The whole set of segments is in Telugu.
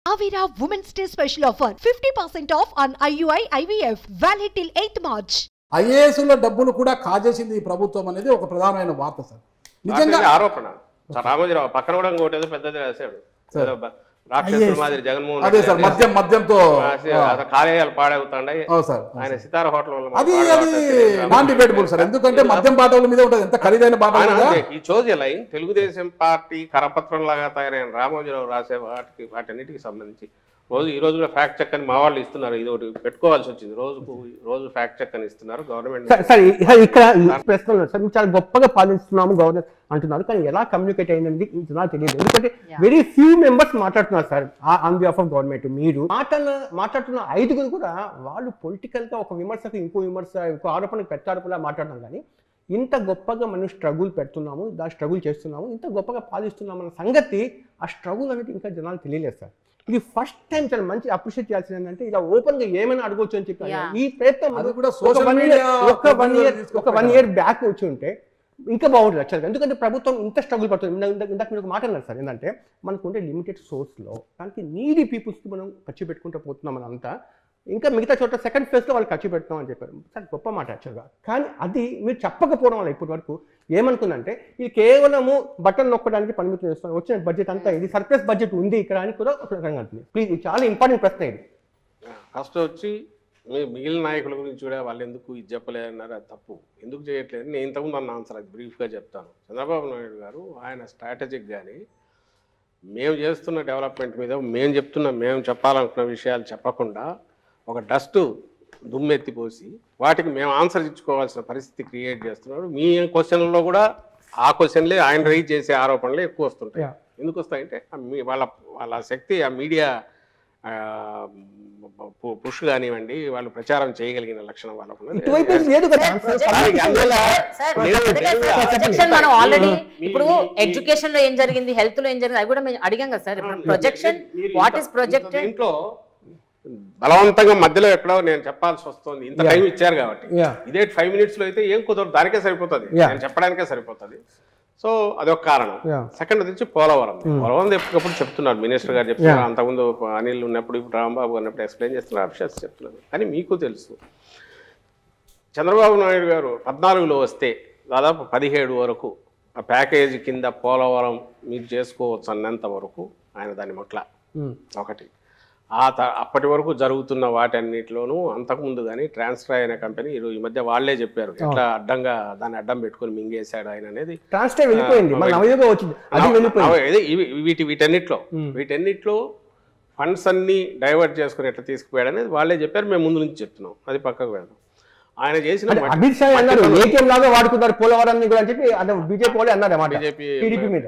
Avira Women's Day special offer 50% off on IUI IVF valid till 8th March. ఐఏఎస్ల డబ్బులు కూడా కాజేసింది ఈ ప్రభుత్వం అనేది ఒక ప్రధానమైన వార్త సార్. నిజంగా ఆరోపణ. రామోజీరావు పక్కన కూడా ఇంకోటి ఏదో పెద్దది రాశాడు. రాక్షసుల మాదిరి జగన్మోహన్ అదే సార్ మద్యంతో కార్యాలయాలు పాడవుతాయి. ఆయన సితార హోటల్ అది నాన్ డిబేటబుల్ సార్. ఎందుకంటే మద్యం బాటల మీద ఉంటుంది, ఎంత ఖరీదైన బాటలు. ఈ చోజ్ లైన్ తెలుగుదేశం పార్టీ కరపత్రం లాగా తయారైన రామోజీరావు రాసే వాటన్నిటికి సంబంధించి ఈ రోజు కూడా ఫ్యాక్ట్ చెక్ అని మా వాళ్ళు ఇస్తున్నారు. ఇది ఒకటి పెట్టుకోవాల్సి వచ్చింది. రోజు ఫ్యాక్ట్ చెక్ అని ఇస్తున్నారు గవర్నమెంట్. ఇక్కడ ప్రశ్నలు సార్ చాలా గొప్పగా పాలిస్తున్నాము గవర్నర్ అంటున్నారు, కానీ ఎలా కమ్యూనికేట్ అయిందండి నాకు తెలియదు. ఎందుకంటే వెరీ ఫ్యూ మెంబర్స్ మాట్లాడుతున్నారు sir on behalf of government. మీరు మాట్లాడుతున్న 5గురు కూడా వాళ్ళు పొలిటికల్ గా ఒక విమర్శకు ఇంకో ఆరోపణకు ప్రత్యారోపణలా మాట్లాడడం, కానీ ఇంత గొప్పగా మనం స్ట్రగుల్ పెడుతున్నాము, స్ట్రగుల్ చేస్తున్నాము, ఇంత గొప్పగా పాలిస్తున్నాము అన్న సంగతి, ఆ స్ట్రగుల్ అనేది ఇంకా జనాలు తెలియలేదు సార్. ఇది ఫస్ట్ టైం చాలా మంచి అప్రిషియేట్ చేయాల్సింది ఏంటంటే ఇలా ఓపెన్ గా ఏమైనా అడగవచ్చు అని చెప్పి ఈ ప్రయత్నం ఒక వన్ ఇయర్ బ్యాక్ వచ్చి ఉంటే ఇంకా బాగుంటుంది యాక్చువల్గా. ఎందుకంటే ప్రభుత్వం ఇంత స్ట్రగుల్ పడుతుంది. ఇందాక మీరు ఒక మాట అన్నారు సార్, ఏంటంటే మనకు ఉండే లిమిటెడ్ సోర్స్లో దానికి నీడీ పీపుల్స్కి మనం ఖర్చు పెట్టుకుంటూ పోతున్నాం అని అంతా, ఇంకా మిగతా చోట సెకండ్ ఫేజ్లో వాళ్ళు ఖర్చు పెడతాం అని చెప్పారు. సార్ గొప్ప మాట యాక్చువల్గా. కానీ అది మీరు చెప్పకపోవడం వల్ల ఇప్పటి వరకు ఏమనుకుందంటే ఇది కేవలము బటన్ నొక్కడానికి పరిమితం చేస్తాం, వచ్చిన బడ్జెట్ అంతా ఇది సర్ప్లస్ బడ్జెట్ ఉంది ఇక్కడ అని కూడా ఒక రకంగా అంటుంది. ప్లీజ్, ఇది చాలా ఇంపార్టెంట్ ప్రశ్న ఇది. ఫస్ట్ వచ్చి మిగిలిన నాయకుల గురించి కూడా వాళ్ళు ఎందుకు ఇది చెప్పలేదన్నారు, అది తప్పు. ఎందుకు చేయట్లేదు నేను ఇంతకుముందు అన్న ఆన్సర్ అది బ్రీఫ్గా చెప్తాను. చంద్రబాబు నాయుడు గారు ఆయన స్ట్రాటజిక్ కానీ మేము చేస్తున్న డెవలప్మెంట్ మీద మేము చెప్పాలనుకున్న విషయాలు చెప్పకుండా ఒక డస్ట్ దుమ్మెత్తిపోసి వాటికి మేము ఆన్సర్ ఇచ్చుకోవాల్సిన పరిస్థితి క్రియేట్ చేస్తున్నాడు. మీ క్వశ్చన్లలో కూడా ఆ క్వశ్చన్లే ఆయన రైజ్ చేసే ఆరోపణలే ఎక్కువ వస్తుంటాయి. ఎందుకు వస్తాయంటే వాళ్ళ శక్తి ఆ మీడియా పుష్ కానివ్వండి, వాళ్ళు ప్రచారం చేయగలిగిన లక్షణం వాళ్ళకు. మనం ఆల్రెడీ ఇప్పుడు ఎడ్యుకేషన్ లో ఏం జరిగింది, హెల్త్ లో ఏం జరిగింది అవి కూడా మేము అడిగాం కదా sir. Projection what is projected ఇంట్లో బలవంతంగా మధ్యలో ఎక్కడో నేను చెప్పాల్సి వస్తుంది. ఇంత టైం ఇచ్చారు కాబట్టి ఇదే 5 minutes లో అయితే ఏం కుదరదు, దానికే సరిపోతుంది, నేను చెప్పడానికే సరిపోతుంది. సో అదొక కారణం. సెకండ్ వచ్చి పోలవరం ఎప్పటికప్పుడు చెప్తున్నారు, మినిస్టర్ గారు చెప్తున్నారు, అంతకుముందు అనిల్ ఉన్నప్పుడు, ఇప్పుడు రాంబాబు ఉన్నప్పుడు ఎక్స్ప్లెయిన్ చేస్తున్నారు, అఫిషియల్స్ చెప్తున్నారు. కానీ మీకు తెలుసు చంద్రబాబు నాయుడు గారు 14లో వస్తే దాదాపు 17 వరకు ఆ ప్యాకేజీ కింద పోలవరం మీరు చేసుకోవచ్చు అన్నంత వరకు ఆయన దాన్ని మొట్ల ఒకటి. అప్పటి వరకు జరుగుతున్న వాటన్నిటిలోనూ అంతకుముందు కానీ ట్రాన్స్ఫర్ అయిన కంపెనీ ఈ మధ్య వాళ్లే చెప్పారు ఎట్లా దాన్ని అడ్డం పెట్టుకుని మింగేశాడు ఆయన అనేది. వీటన్నిటిలో ఫండ్స్ అన్ని డైవర్ట్ చేసుకుని ఎట్లా తీసుకుపోయాడు అనేది వాళ్ళే చెప్పారు. మేము ముందు నుంచి చెప్తున్నాం, అది పక్కకు వెళ్దాం. ఆయన చేసిన అమిత్ షా అన్నారు ఏటీఎం లాగా వాడుకున్నారు పోలవరాన్ని కూడా అని చెప్పి బీజేపీ వాళ్ళు అన్నారు. టీడీపీ మీద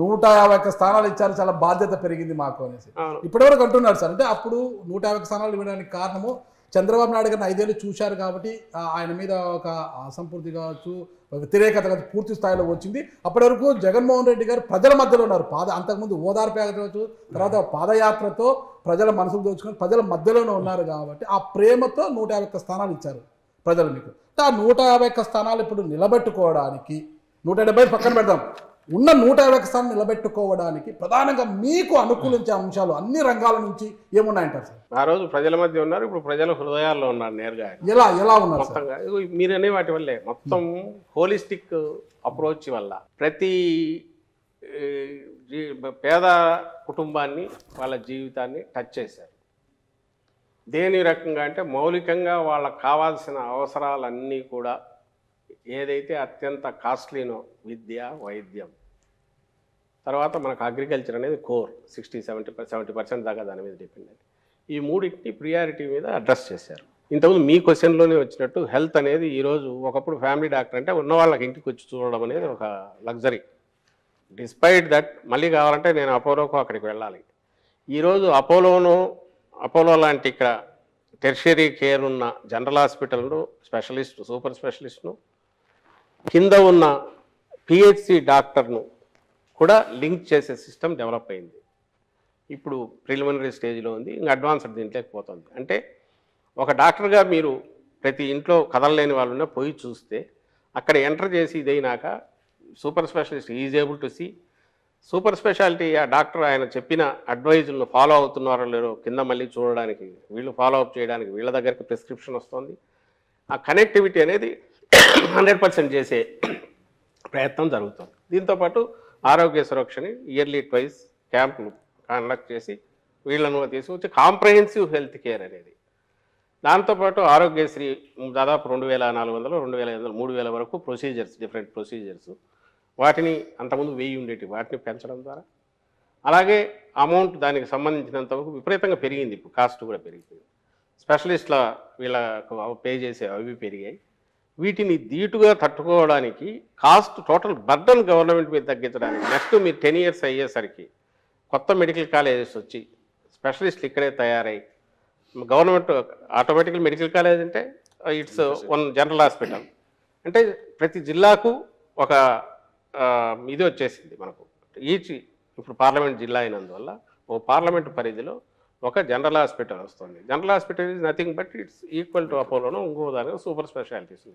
151 స్థానాలు ఇచ్చారు, చాలా బాధ్యత పెరిగింది మాకు అనేసి ఇప్పటివరకు అంటున్నారు సార్. అంటే అప్పుడు 150 స్థానాలు ఇవ్వడానికి కారణము చంద్రబాబు నాయుడు గారిని 5 ఏళ్ళు చూశారు కాబట్టి ఆయన మీద ఒక అసంపూర్తి కావచ్చు, వ్యతిరేకత కావచ్చు పూర్తి స్థాయిలో వచ్చింది. అప్పటి వరకు జగన్మోహన్ రెడ్డి గారు ప్రజల మధ్యలో ఉన్నారు. అంతకుముందు ఓదార్పు కావచ్చు, తర్వాత పాదయాత్రతో ప్రజల మనసుకు దోచుకొని ప్రజల మధ్యలోనే ఉన్నారు కాబట్టి ఆ ప్రేమతో 151 స్థానాలు ఇచ్చారు ప్రజలు మీకు. ఆ 151 స్థానాలు ఇప్పుడు నిలబెట్టుకోవడానికి 170 పక్కన పెడదాం, ఉన్న 151 స్థానాలు నిలబెట్టుకోవడానికి ప్రధానంగా మీకు అనుకూలించే అంశాలు అన్ని రంగాల నుంచి ఏమున్నాయంటారు సార్? ఆ రోజు ప్రజల మధ్య ఉన్నారు, ఇప్పుడు ప్రజల హృదయాల్లో ఉన్నారు నేరుగా. ఎలా ఉన్నారు మొత్తంగా మీరనే వాటి వల్లే మొత్తం హోలిస్టిక్ అప్రోచ్ వల్ల ప్రతి పేద కుటుంబాన్ని వాళ్ళ జీవితాన్ని టచ్ చేశారు. దేని రకంగా అంటే మౌలికంగా వాళ్ళకు కావాల్సిన అవసరాలన్నీ కూడా ఏదైతే అత్యంత కాస్ట్లీనో విద్య, వైద్యం, తర్వాత మనకు అగ్రికల్చర్ అనేది కోర్ 60-70% దాకా దాని మీద డిపెండ్ అయ్యింది. ఈ మూడింటిని ప్రియారిటీ మీద అడ్రస్ చేశారు. ఇంతకుముందు మీ క్వశ్చన్లోనే వచ్చినట్టు హెల్త్ అనేది ఈరోజు ఒకప్పుడు ఫ్యామిలీ డాక్టర్ అంటే ఉన్న వాళ్ళకి ఇంటికి వచ్చి చూడడం అనేది ఒక లగ్జరీ. డిస్పైట్ దట్ మళ్ళీ కావాలంటే నేను అపోలోకు అక్కడికి వెళ్ళాలి. ఈరోజు అపోలో లాంటి ఇక్కడ టెర్షరీ కేర్ ఉన్న జనరల్ హాస్పిటల్ను స్పెషలిస్టు, సూపర్ స్పెషలిస్ట్ను, కింద ఉన్న పిహెచ్సి డాక్టర్ను కూడా లింక్ చేసే సిస్టమ్ డెవలప్ అయింది. ఇప్పుడు ప్రిలిమినరీ స్టేజ్లో ఉంది, ఇంకా అడ్వాన్స్డ్ దీంట్లోకి పోతుంది. అంటే ఒక డాక్టర్గా మీరు ప్రతి ఇంట్లో కదలలేని వాళ్ళున్నా పోయి చూస్తే అక్కడ ఎంటర్ చేసి ఇదైనాక super specialist is able to see super speciality ఆ డాక్టర్ ఆయన చెప్పిన అడ్వైజులను ఫాలో అవుతున్నారో లేదో కింద మళ్ళీ చూడడానికి, వీళ్ళు ఫాలో అప్ చేయడానికి వీళ్ళ దగ్గరికి ప్రిస్క్రిప్షన్ వస్తుంది. ఆ కనెక్టివిటీ అనేది 100% చేసే ప్రయత్నం జరుగుతుంది. దీంతోపాటు ఆరోగ్య సురక్షని ఇయర్లీ ట్వైస్ క్యాంపులు కండక్ట్ చేసి వీళ్ళను తీసుకొచ్చి కాంప్రహెన్సివ్ హెల్త్ కేర్ అనేది. దాంతోపాటు ఆరోగ్యశ్రీ దాదాపు 2400, 2500, 3000 వరకు ప్రొసీజర్స్, డిఫరెంట్ ప్రొసీజర్స్, వాటిని అంతకుముందు 1000 ఉండేటి వాటిని పెంచడం ద్వారా, అలాగే అమౌంట్ దానికి సంబంధించినంత వరకు విపరీతంగా పెరిగింది. ఇప్పుడు కాస్ట్ కూడా పెరిగిపోయింది. స్పెషలిస్ట్ల వీళ్ళకు పే చేసే అవి పెరిగాయి. వీటిని ధీటుగా తట్టుకోవడానికి కాస్ట్ టోటల్ బర్డన్ గవర్నమెంట్ మీద తగ్గించడానికి నెక్స్ట్ మీరు 10 years అయ్యేసరికి కొత్త మెడికల్ కాలేజెస్ వచ్చి స్పెషలిస్టులు ఇక్కడే తయారై గవర్నమెంట్ ఆటోమేటికల్ మెడికల్ కాలేజ్ అంటే ఇట్స్ వన్ జనరల్ హాస్పిటల్ అంటే ప్రతి జిల్లాకు ఒక ఇది వచ్చేసింది మనకు. ఇప్పుడు పార్లమెంట్ జిల్లా అయినందువల్ల ఓ పార్లమెంట్ పరిధిలో ఒక జనరల్ హాస్పిటల్ వస్తుంది. General hospital is nothing but it's equal to అపోలోనో ఇంకో దాని సూపర్ స్పెషాలిటీస్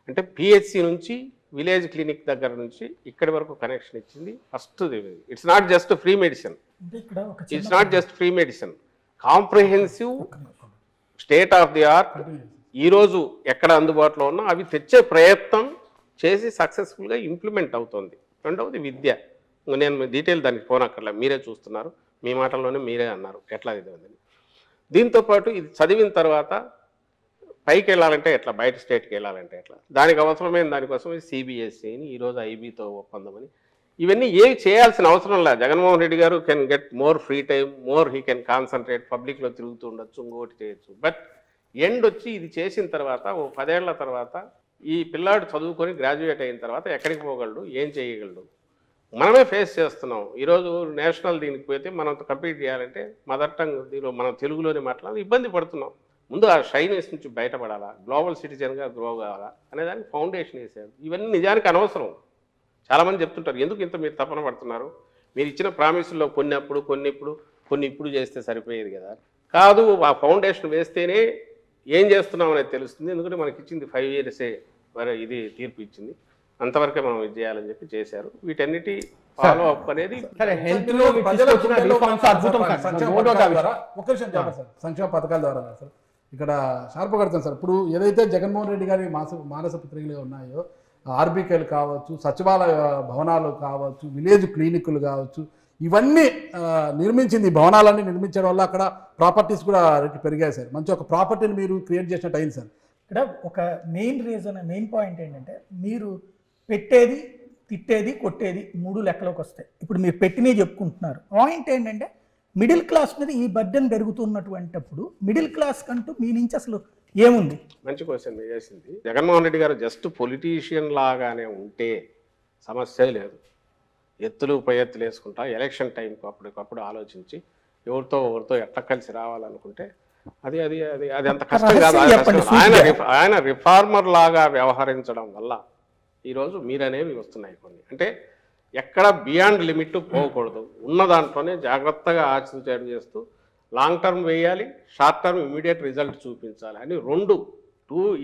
అంటే పిహెచ్సి నుంచి విలేజ్ క్లినిక్ దగ్గర నుంచి ఇక్కడి వరకు కనెక్షన్ ఇచ్చింది. First it's not just free medicine, it's not just free medicine, comprehensive state of the art ఈరోజు ఎక్కడ అందుబాటులో ఉన్నా అవి తెచ్చే ప్రయత్నం చేసి సక్సెస్ఫుల్గా ఇంప్లిమెంట్ అవుతుంది. రెండవది విద్య. నేను డీటెయిల్ దానికి పోనక్కర్లే, మీరే చూస్తున్నారు, మీ మాటల్లోనే మీరే అన్నారు ఎట్లా ఇది ఉందని. దీంతోపాటు ఇది చదివిన తర్వాత పైకి వెళ్ళాలంటే ఎట్లా, బయట స్టేట్కి వెళ్ళాలంటే ఎట్లా, దానికి అవసరమైన దానికోసం సిబిఎస్ఈని ఈరోజు ఐబీతో ఒప్పందమని, ఇవన్నీ ఏవి చేయాల్సిన అవసరం లేదు. జగన్మోహన్ రెడ్డి గారు can get more free time, more he can concentrate, పబ్లిక్లో తిరుగుతూ ఉండొచ్చు, ఇంకోటి చేయొచ్చు. బట్ ఎండ్ వచ్చి ఇది చేసిన తర్వాత ఓ 10 ఏళ్ల తర్వాత ఈ పిల్లాడు చదువుకొని గ్రాడ్యుయేట్ అయిన తర్వాత ఎక్కడికి పోగలడు, ఏం చేయగలడు, మనమే ఫేస్ చేస్తున్నాం. ఈరోజు నేషనల్ దీనికి పోతే మనం కంప్లీట్ చేయాలంటే మదర్ టంగ్ దీనిలో మనం తెలుగులోనే మాట్లాడాలి, ఇబ్బంది పడుతున్నాం. ముందు ఆ షైనెస్ నుంచి బయటపడాలా, గ్లోబల్ సిటిజన్గా గ్రో కావాలా అనేదానికి ఫౌండేషన్ వేసారు. ఇవన్నీ నిజానికి అనవసరం. చాలామంది చెప్తుంటారు ఎందుకు ఇంత మీరు తపన పడుతున్నారు, మీరు ఇచ్చిన ప్రామిసుల్లో కొన్ని ఇప్పుడు చేస్తే సరిపోయేది కదా. కాదు, ఆ ఫౌండేషన్ వేస్తేనే ఏం చేస్తున్నాం అనేది తెలుస్తుంది. ఎందుకంటే మనకి ఇచ్చింది 5 years మరి ఇది తీర్పు ఇచ్చింది, అంతవరకే మనం ఇది చేయాలని చెప్పి చేశారు. వీటన్నిటి ఫాలో అప్ అనేది సంక్షేమ పథకాల ద్వారా సార్ ఇక్కడ షార్ప్ కడతాం సార్. ఇప్పుడు ఏదైతే జగన్మోహన్ రెడ్డి గారి మానస పత్రికలు ఉన్నాయో, ఆర్బీకేలు కావచ్చు, సచివాలయ భవనాలు కావచ్చు, విలేజ్ క్లినిక్లు కావచ్చు, ఇవన్నీ నిర్మించింది. భవనాలన్నీ నిర్మించడం వల్ల అక్కడ ప్రాపర్టీస్ కూడా రేట్లు పెరిగాయి సార్. మంచి ఒక ప్రాపర్టీని మీరు క్రియేట్ చేసినట్టు అయింది సార్. ఇక్కడ ఒక మెయిన్ పాయింట్ ఏంటంటే మీరు పెట్టేది, తిట్టేది, కొట్టేది 3 లెక్కలోకి వస్తాయి. ఇప్పుడు మీరు పెట్టినవి చెప్పుకుంటున్నారు. పాయింట్ ఏంటంటే మిడిల్ క్లాస్ మీద ఈ బర్డెన్ పెరుగుతున్నటువంటిప్పుడు మిడిల్ క్లాస్ కంటూ మీ నుంచి అసలు ఏముంది? మంచి క్వశ్చన్ చేసింది. జగన్మోహన్ రెడ్డి గారు జస్ట్ పొలిటీషియన్ లాగానే ఉంటే సమస్య లేదు. ఎత్తులు పై ఎత్తులు వేసుకుంటా ఎలక్షన్ టైంకి అప్పటికప్పుడు ఆలోచించి ఎవరితో ఎట్లా కలిసి రావాలనుకుంటే అది అది అది అది అంత కష్టం కాదు. ఆయన రిఫార్మర్ లాగా వ్యవహరించడం వల్ల ఈరోజు మీరనేవి వస్తున్నాయి కొన్ని. అంటే ఎక్కడ బియాండ్ లిమిట్ పోకూడదు, ఉన్న దాంట్లోనే జాగ్రత్తగా ఆచరణ చేస్తూ లాంగ్ టర్మ్ వేయాలి, షార్ట్ టర్మ్ ఇమీడియట్ రిజల్ట్ చూపించాలి అని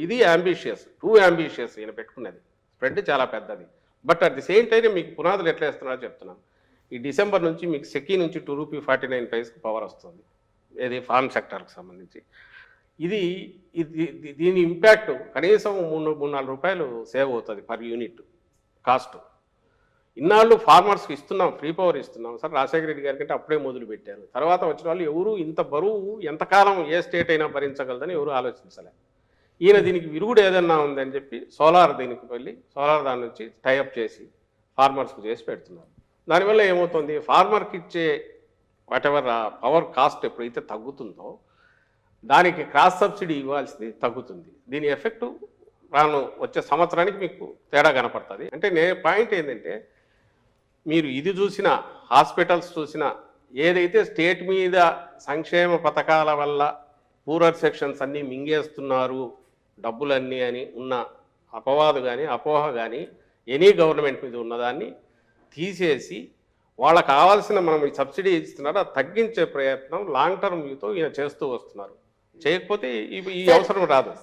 ఇది టూ అంబిషియస్ ఈయన పెట్టుకున్నది. స్ప్రెడ్ చాలా పెద్దది. But at the same time మీకు పునాదులు ఎట్లా వేస్తున్నారో చెప్తున్నాను. ఈ డిసెంబర్ నుంచి మీకు సెకీ నుంచి ₹2.49 పవర్ వస్తుంది, ఏది ఫార్మ్ సెక్టర్కి సంబంధించి. దీని ఇంపాక్ట్ కనీసం ₹3-4 సేవ్ అవుతుంది పర్ యూనిట్ కాస్ట్. ఇన్నాళ్ళు ఫార్మర్స్కి ఇస్తున్నాం, ఫ్రీ పవర్ ఇస్తున్నాం సార్. రాజశేఖర రెడ్డి గారి కంటే అప్పుడే మొదలు పెట్టారు. తర్వాత వచ్చిన వాళ్ళు ఎవరు ఇంత బరువు ఎంతకాలం ఏ స్టేట్ అయినా భరించగలదని ఎవరు ఆలోచించలే. ఈయన దీనికి విరుగుడు ఏదన్నా ఉందని చెప్పి సోలార్ దీనికి వెళ్ళి దాని నుంచి టైఅప్ చేసి ఫార్మర్స్కి చేసి పెడుతున్నారు. దానివల్ల ఏమవుతుంది, ఫార్మర్కి ఇచ్చే వాటెవర్ పవర్ కాస్ట్ ఎప్పుడైతే తగ్గుతుందో దానికి క్రాస్ సబ్సిడీ ఇవ్వాల్సింది తగ్గుతుంది. దీని ఎఫెక్టు వచ్చే సంవత్సరానికి మీకు తేడా కనపడుతుంది. అంటే పాయింట్ ఏంటంటే మీరు ఇది చూసినా, హాస్పిటల్స్ చూసినా, ఏదైతే స్టేట్ మీద సంక్షేమ పథకాల వల్ల పూరర్ సెక్షన్స్ అన్నీ మింగేస్తున్నారు డబ్బులన్నీ అని ఉన్న అపవాదు కానీ అపోహ కానీ ఎనీ గవర్నమెంట్ మీద ఉన్నదాన్ని తీసేసి వాళ్ళకు కావాల్సిన మనం ఈ సబ్సిడీ ఇస్తున్నారు అది తగ్గించే ప్రయత్నం లాంగ్ టర్మ్ వ్యూతో ఈయన చేస్తూ వస్తున్నారు. చేయకపోతే ఈ అవసరం రాదు.